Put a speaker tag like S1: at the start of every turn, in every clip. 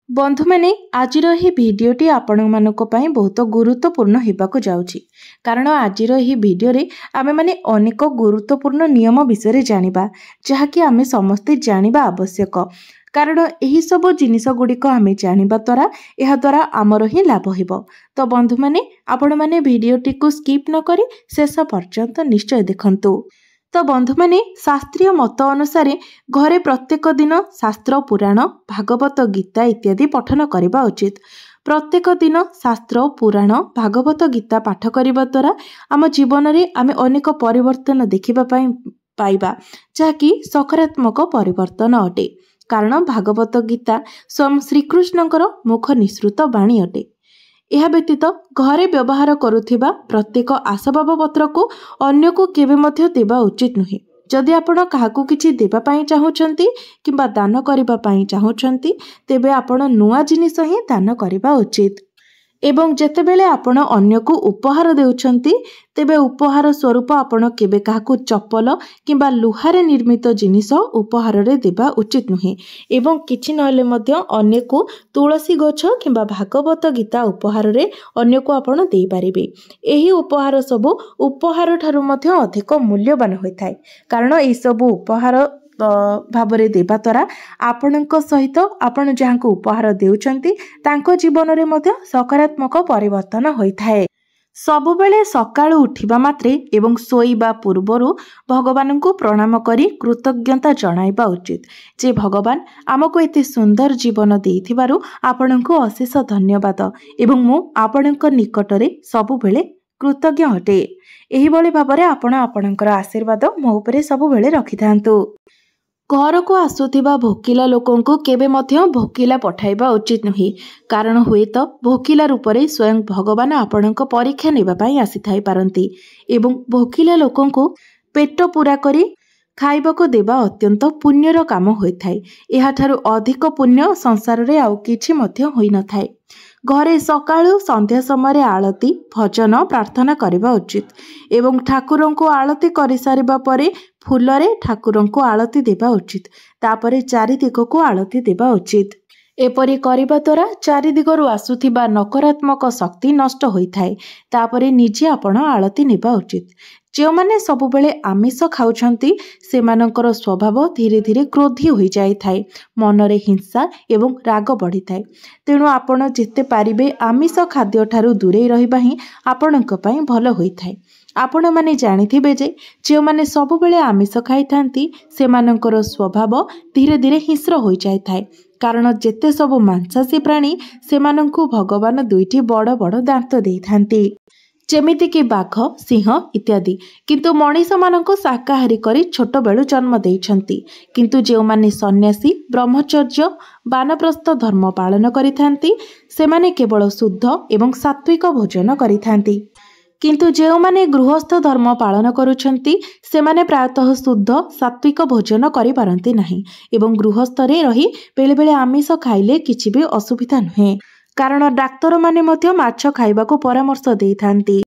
S1: बंधु मैंने आजिर यह भिडटी आपण मानक बहुत गुरुत्वपूर्ण होगाकू जाऊँगी कारण आजिर यह भिडियो आमे माने अनेक गुरुत्वपूर्ण नियम विषय जानिबा जहाँकि आमे समस्ते जानिबा आवश्यक कारण यही सब जिनिस गुड़िक आमे जानिबा द्वारा आमर ही लाभ होइबो। तो बंधु मैंने आपण माने भिडियोटी को स्किप न करी शेष पर्यंत निश्चय देखंतु। तो बंधु मैंने शास्त्रीय मत अनुसार घरे प्रत्येक दिन शास्त्र पुराण भागवत गीता इत्यादि पठन करने उचित। प्रत्येक दिन शास्त्र पुराण भागवत गीता पाठ करने द्वारा आम जीवन में आम अनेक परिवर्तन देखा पाइबा जहाँकि सकारात्मक परिवर्तन अटे कारण भागवत गीता स्वयं श्रीकृष्णଙ୍କର मुख निसृत बाणी अटे। यह व्यतीत घरे व्यवहार करुथिबा प्रत्येक आसबाब पत्र को अन्य को केबे मध्य देबा उचित नुहे। जदि आपण काहाकू किछि देबा पई चाहुचंती किंबा दान करिबा पई चाहुचंती तेबे आपण नुआ जिनिस ही दान करिबा उचित। एवं जेतेबेले आपण अन्य को उपहार देउछंती तेबे उपहार स्वरूप आपण केबे काहाकू चप्पल किंबा लुहारे निर्मित जिनिस उपहार रे देबा उचित नुहे। एवं किछि नहले मध्य अन्य को तुलसी गछ किंबा भागवत गीता उपहार रे अन्य को आपण देई पारिबे। एही उपहार सब उपहार ठारू मध्य अधिक मूल्यवान होइथाय कारण एही सब उपहार भावरे देबा द्वारा आपणक सहित आपण जहाँको उपहार देउछंती तांको जीवन रे मध्य सकारात्मक परिवर्तन होइथाय। सबुबेले सकाळु उठिबा मात्रे एवं सोइबा पूर्वरु भगवान को प्रणाम करी कृतज्ञता जणाइबा उचित जे भगवान आमको एते सुंदर जीवन देइथिबारु आपणको अशेष धन्यवाद एवं मु आपणक निकटरे सबुबेले कृतज्ञ हटे। एही बळी भाबरे आपण आपणकर आशीर्वाद मो उपरे सबुबेले रखिथांतु। घर को आसुथिबा भोकिला लोकों को केबे मध्य भोकिला पठाइबा उचित नुहे कारण हुए तो भोकिला रूपरे स्वयं भगवान आपणक परीक्षा नेबा पई आसीथाई पारंती एवं भोकिला लोकों को पेट पूरा करी खाइबाको देबा अत्यंत पुण्यर काम होइथाय। एहा ठारू अधिक पुण्य संसार रे आउ किछि मध्य होई न थाए। घरे सकाळु संध्या समय आळती भजन प्रार्थना करबा उचित एवं ठाकुरन को आळती करि सारिबा परे फूलरे ठाकुरन को आळती देबा उचित तापरे चारि दिग को आळती देबा उचित। एपरि करिबा द्वारा चारि दिगरु आसुथिबा नकारात्मक शक्ति नष्ट होइथाय तापरे निजे आपण आळती नेबा उचित। जो माने सबुबेले आमिष खाउछंती सेमानकर स्वभाव धीरे धीरे क्रोधी होई जाय थाए मनरे हिंसा एवं राग बढ़ी थाए तेणु आपण जेते पारिबे आमिष खाद्य ठारू दूरे रहिबा ही आपणक पई भलो होई थाए। आपण माने जानिथिबे जे जो माने सबुबेले आमिष खाइथांती सेमानकर स्वभाव धीरे धीरे हिंस्र होई जाय थाए कारण जेते सब मांसाशी प्राणी सेमानंकु भगवान दुईटी बड़ बड़ दांत देइथांती जेमिति कि बाघ सिंह इत्यादि किंतु मनीष मानक शाकाहारी करी छोट बेलू जन्म देइछंती किंतु जो माने सन्यासी ब्रह्मचर्य वानप्रस्थ धर्म पालन करिथांती सेमाने केवल शुद्ध एवं सात्विक भोजन करिथांती किंतु जो माने गृहस्थ धर्म पालन करुछंती सेमाने प्रायतः शुद्ध सात्विक भोजन करि पारंती नाही एवं गृहस्थ रे रही बेले बेले आमिष खाइले किछि भी असुविधा नुहे कारण डाक्तर माने मध्य माछ खाइबाको परामर्श देइथांती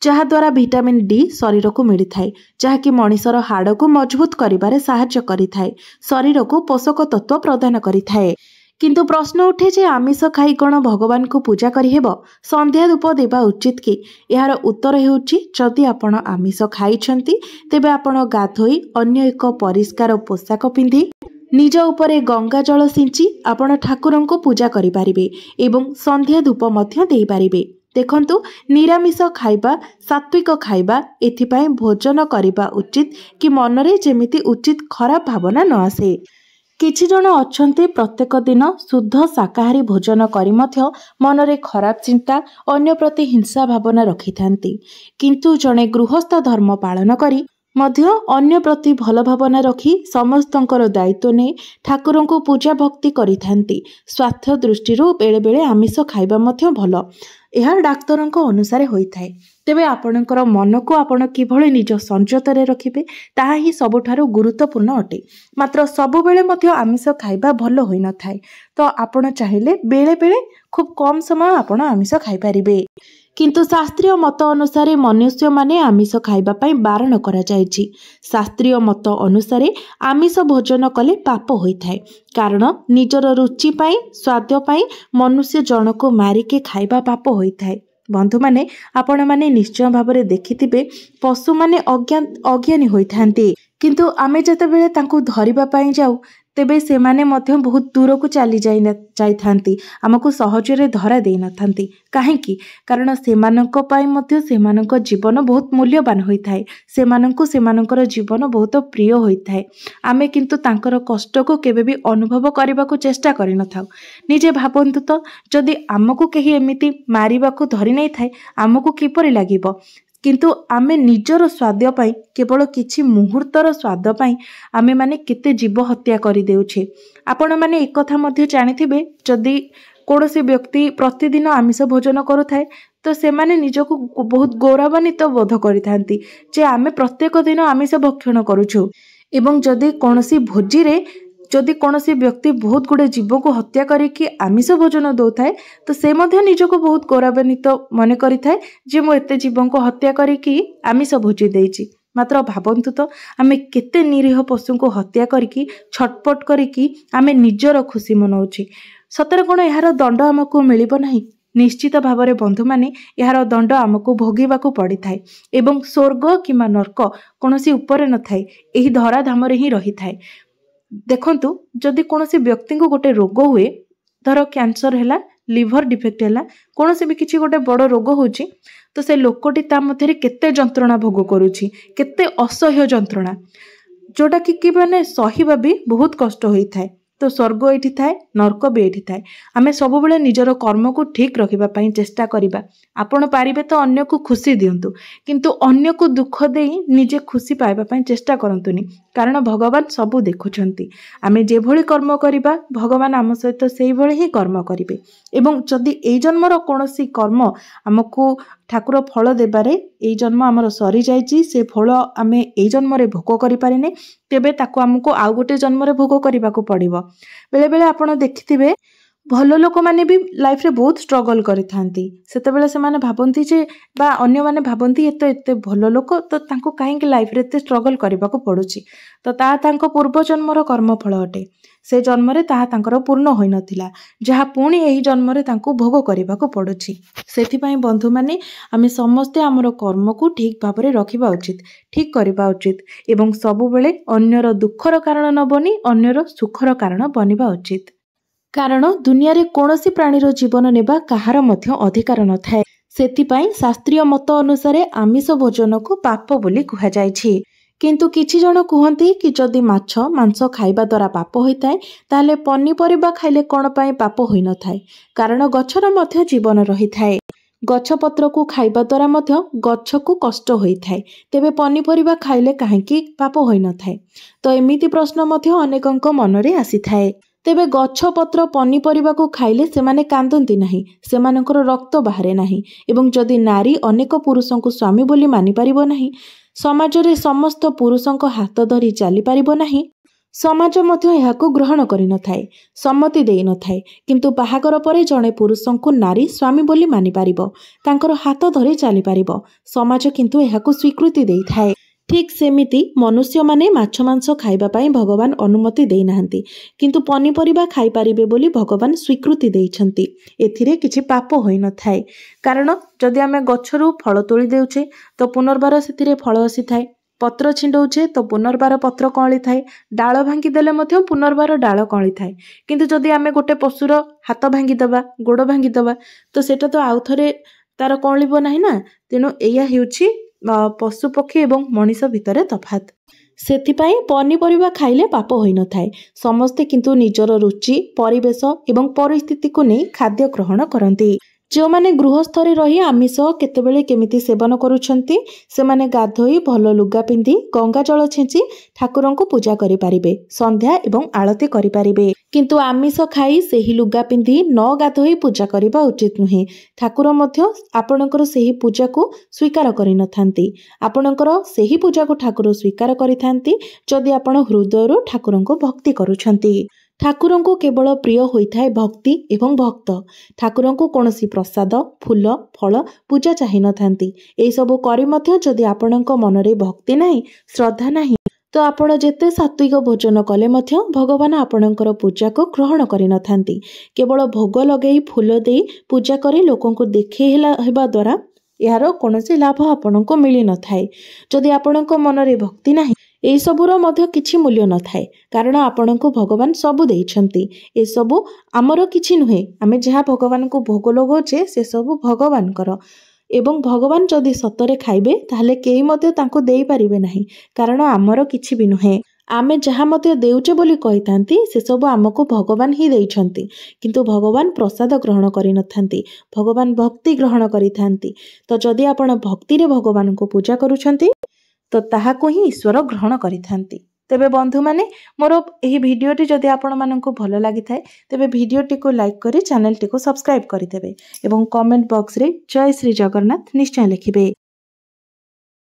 S1: जहा द्वारा विटामिन डी शरीर को मिली थाए जहाँकि मनीषर हाड़ को मजबूत करिबारे सहायता करिथाए शरीर को पोषक तत्व प्रदान करिथाए। किंतु प्रश्न उठे जे आमिष खाई कौन भगवान को पूजा करिहेबो संध्या धूप देबा उचित कि यार उत्तर हेउची जदि आपण आमिष खाइछंती तेबे आपण गाधोई अन्य एक परिष्कार पोशाक पिंधि निज उपरे गंगा जल सिंची आपण ठाकुरन को पूजा करि पारिबे एवं संध्या धूप मध्य देई पारिबे। देखंतु निरामिष खाइबा सात्विक खाइबा एथिपाई भोजन करिबा उचित कि मनरे जेमिति उचित खराब भावना न आसे। किछि जन अछंती प्रत्येक दिन शुद्ध शाकाहारी भोजन करी मध्य मनरे खराब चिंता अन्य प्रति हिंसा भावना रखिथांती किंतु जने गृहस्थ धर्म पालन करी मध्य अन्य प्रति भल भावना रखी समस्तंकर दायित्व ने ठाकुरन को पूजा भक्ति करिथांती स्वार्थ दृष्टिरू बेले बेले आमिष खाइबा मध्य भल यह डाक्तरंक अनुसार होइथाय। तेबे आपणकर मन को आपण किभଳି निज संयतरे रखिबे ताहा ही सबुठारु गुरुत्वपूर्ण अटे मात्र सबु बेले मध्य आमिष खाइबा भल होई न थाए तो आपण चाहिले बेले बेले खूब कम समय आपण आमिष खाइ पारिबे किंतु शास्त्रीय मत अनुसार मनुष्य माने आमिष खाइबा पई बारण करा जायछि। शास्त्रीय मत अनुसार आमिष भोजन कले पाप होइथाय, कारण निजर रुचि पई स्वाद पई मनुष्य जनको मारिके खाइबा पाप होइथाय। बंधु माने आपण माने निश्चय भाबरे देखिथिबे पशु माने अज्ञानी होइथांती, किंतु आमे जतेबेले तांकु धरिबा पई जाऊ तेबे सेमाने मध्य बहुत दूर को चली जाइथांती, आमको सहजरे धरा देई नथांती। काहेकि कारण सेमानंको पई मध्य सेमानंको जीवन बहुत मूल्यवान होइथाय, सेमानंको सेमानंकर जीवन बहुत प्रिय होइथाय। आमे किंतु तांकर कष्ट को केबे भी अनुभव करबा को चेष्टा करि नथाउ। निजे भाबंतु तो जदि आमको केही एमिति मारिबा को धरि नै थाय आमको किपरि लागिबो, किंतु आमे निजर स्वाद पाई केवल किछि मुहूर्तर स्वाद पाई आमे माने केते जीव हत्या करि देउछे। आपण माने एक कथा मध्य जानिथिबे जदि कोनोसी व्यक्ति प्रतिदिन आमिष भोजन करुथाय तो सेमाने निजको बहुत गौरवान्वित बोध करिथांती जे आमे प्रत्येक दिन आमिष भक्षण करूछु। एवं जदि कोनोसी भोजी रे जदि कोनोसी व्यक्ति बहुत गुड़े जीव को हत्या करिकी आमिष भोजन दौथाए तो से मध्य निजको बहुत गौरवान्वित मन करिथाए जे मो एते जीवों को हत्या करिकी आमिष भोजी देइछि। मात्र भाबंतु तो आमे केते निरीह पशु को हत्या करिकी छटपट करिकी आमे निजर खुशी मनाउछि। सतरे कोन यार दंड हमको मिलिबो नाही? निश्चित भावरे बंधु माने यार दंड आमको भोगिबाकू पड़ी थाए एवं स्वर्ग किंबा नरक कोनोसी ऊपर न थाए, एही धरा धामरे ही रही थाए। देखंतु जदि कोनोसी व्यक्ति को गोटे रोग हुए, धर कैंसर हैला, लिवर डिफेक्ट हैला, कोनोसी भी किछि गोटे बड़ रोग होछि तो से लोकटी ता मध्यरे केते जंत्रणा भोग करूछि, केते असह्य जंत्रणा जोटा कि माने सहिबा भी बहुत कष्ट होई थाए। तो स्वर्ग एठी थाए, नरक भी एठी थाए। आमे सब बेले निजर कर्म को ठीक रखिबा पई चेष्टा करिबा। आपण पारिबे तो अन्य को खुशी दियंतु, किंतु अन्य को दुख देई निजे खुशी पाइबा पई चेष्टा करंतुनी, कारण भगवान सबु देखुछंती। आमे जे भली कर्म करिबा भगवान आम सहित सेही भली ही कर्म करिबे। एवं जदि एई जन्मर कोनोसी कर्म हमको ठाकुर फल देबारे एई जन्म आमर सरी जाइछि, से फल आमे एई जन्मरे भोग करि पारिने, तेबे ताको हमको आउ गोटे जन्मरे भोग करिबाकू पड़िबो। बेले बेले आपण देखिथिबे भल लोक माने भी लाइफ रे बहुत स्ट्रगल करिथांती, सेतेबेले से माने भाबंती जे बा अन्य माने भाबंती एते भल लोक तो तांको काहेकि लाइफ रे एते स्ट्रगल करिबाकू पडुछि, तो ता तांको पूर्व जन्मर कर्म फल अटे। से जन्मरे ताहा तांकर पूर्ण होई नथिला, जहा पुणी एही जन्मरे तांको भोग करिबाकू पडुछि। सेथि पई बंधु माने आमे समस्ते हमर कर्म को ठीक भाबरे रखिबा उचित, ठीक करिबा उचित एवं सबु बेले अन्यर दुखर कारण न बनी अन्यर सुखर कारण बनिबा उचित। कारण दुनिया रे कोनोसी प्राणीर जीवन नेबा काहार मध्य अधिकार न थाए। सेथिपाई शास्त्रीय मत अनुसार आमिष भोजन को पाप बोली कुहा जायछि। किंतु किछि जण कुहंती कि जदि माछ मांस खाइबा द्वारा पाप होइताय ताले पनिपरिबा खाइले कोन पई पाप होई न थाए, कारण गछर मध्य जीवन रही थाए। गछ पत्र को खाइबा द्वारा मध्य गछ को कष्ट होई थाए, तेबे पनिपरिबा खाइले काहेकि पाप होई न थाए? तो एमिति प्रश्न मध्य अनेकंक मनरे आसी थाए। तेबे गछ पत्र पनिपरिबा को खाइले सेमाने कांदंती नाही, सेमानकर रक्त बाहरे नाही, एवं जदि नारी अनेक पुरुषंको स्वामी बोली मानि पारिबो नाही, समाज रे समस्त पुरुषंको हाथ धरी चली पारिबो नाही, समाज मध्य एहाको ग्रहण करि न थाए, सम्मति देई न थाए। किंतु बाहागर परे जणे पुरुषंको नारी स्वामी बोली मानि पारिबो, तांकर हाथ धरी चली पारिबो, समाज किंतु एहाको स्वीकृति देई थाए। ठीक सेमिति मनुष्य माने माछ मांस खाइबा पाई भगवान अनुमति देई नाहंती, किंतु पनिपरिबा खाइ पारिबे बोली भगवान स्वीकृति देइछंती। एथिरे किछि पाप होई न थाए, कारण जदि आमे गछरु फल तोଳି देउछे तो पुनर्बार सेथिरे फल आसी थाए, पत्र छिंडौछे तो पुनर्बार पत्र कळी थाए, डाळ भांगी देले मध्य पुनर्बार डाळ कळी थाए। किंतु जदि आमे गोटे पशुर हाथ भांगी दबा, गोड़ भांगी दबा तो सेटा तो आउ थरे तार कळिबो नाही ना। तेनु एया हेउछि पशु पक्षी एवं मनीष भितरे तफात। सेथिपाई पनिपरिबा खाइले पाप होई न थाए। समस्ते किंतु निजर रुचि परिवेश एवं परिस्थिति को नहीं खाद्य ग्रहण करती। जो माने गृहस्थरे रही आमिष केतेबेले केमिति सेवन करूछंती, सेमाने गाधोई भल लुगा पिंधि गंगा जल छेंची ठाकुरंको पूजा करि पारिबे, संध्या एवं आळती करि पारिबे। किंतु आमिष खाई सेही लुगा पिंधि न गाधोई पूजा करिबा उचित नुहे। ठाकुर मध्य आपणकर सेही पूजा को स्वीकार करि नथांती। आपणकर सेही पूजा को ठाकुर स्वीकार करिथांती जदि आपण हृदयरो ठाकुरंको भक्ति करूछंती। ଠାକୁରଙ୍କୁ କେବଳ ପ୍ରିୟ ହୋଇଥାଏ ଭକ୍ତି ଏବଂ ଭକ୍ତ। ଠାକୁରଙ୍କୁ କୌଣସି ପ୍ରସାଦ, ଫୁଲ, ଫଳ, ପୂଜା ଚାହିଁନଥାନ୍ତି। ଏହିସବୁ କରି ମଧ୍ୟ ଯଦି ଆପଣଙ୍କ ମନରେ ଭକ୍ତି ନାହିଁ, ଶ୍ରଦ୍ଧା ନାହିଁ, ତ ଆପଣ ଯେତେ ସାତ୍ତ୍ୱିକ ଭୋଜନ କଲେ ମଧ୍ୟ ଭଗବାନ ଆପଣଙ୍କର ପୂଜାକୁ ଗ୍ରହଣ କରିନଥାନ୍ତି। କେବଳ ଭୋଗ ଲଗାଇ ଫୁଲ ଦେଇ ପୂଜା କରି ଲୋକଙ୍କୁ ଦେଖେଇ ହେବା ଦ୍ୱାରା ଏହାର କୌଣସି ଲାଭ ଆପଣଙ୍କୁ ମିଳିନଥାଏ। ଯଦି ଆପଣଙ୍କ ମନରେ ଭକ୍ତି ନାହିଁ, ଏହିସବୁର ମଧ୍ୟ କିଛି ମୂଲ୍ୟ ନଥାଏ। କାରଣ ଆପଣଙ୍କୁ ଭଗବାନ ସବୁ ଦେଇଛନ୍ତି। ଏସବୁ ଆମର କିଛି ନୁହେଁ। ଆମେ ଯାହା ଭଗବାନଙ୍କୁ ଭୋଗ ଲଗାଉଛେ ସେସବୁ ଭଗବାନଙ୍କର। ଏବଂ ଭଗବାନ ଯଦି ସତରେ ଖାଇବେ ତାହେଲେ କେହି ମଧ୍ୟ ତାଙ୍କୁ ଦେଇପାରିବେ ନାହିଁ। କାରଣ ଆମର କିଛି ବି ନୁହେଁ। ଆମେ ଯାହା ମଧ୍ୟ ଦେଉଛେ ବୋଲି କହିଥାନ୍ତି ସେସବୁ ଆମକୁ ଭଗବାନ ହିଁ ଦେଇଛନ୍ତି। କିନ୍ତୁ ଭଗବାନ ପ୍ରସାଦ ଗ୍ରହଣ କରିନଥାନ୍ତି। ଭଗବାନ ଭକ୍ତି ଗ୍ରହଣ କରିଥାନ୍ତି। ତ ଯଦି ଆପଣ ଭକ୍ତିରେ ଭଗବାନଙ୍କୁ ପୂଜା କରୁଛନ୍ତି ତ ତାହାକୁ ହିଁ ଈଶ୍ୱର ଗ୍ରହଣ କରିଥାନ୍ତି। ତେବେ ବନ୍ଧୁମାନେ, ମୋର ଏହି ଭିଡ଼ିଓଟି ଯଦି ଆପଣମାନଙ୍କୁ ଭଲ ଲାଗିଥାଏ ତେବେ ଭିଡ଼ିଓଟିକୁ ଲାଇକ୍ କରି ଚ୍ୟାନେଲଟିକୁ ସବସ୍କ୍ରାଇବ୍ କରିଦେବେ ଏବଂ କମେଣ୍ଟ ବକ୍ସରେ ଜୟ ଶ୍ରୀ ଜଗନ୍ନାଥ ନିଶ୍ଚୟ ଲେଖିବେ।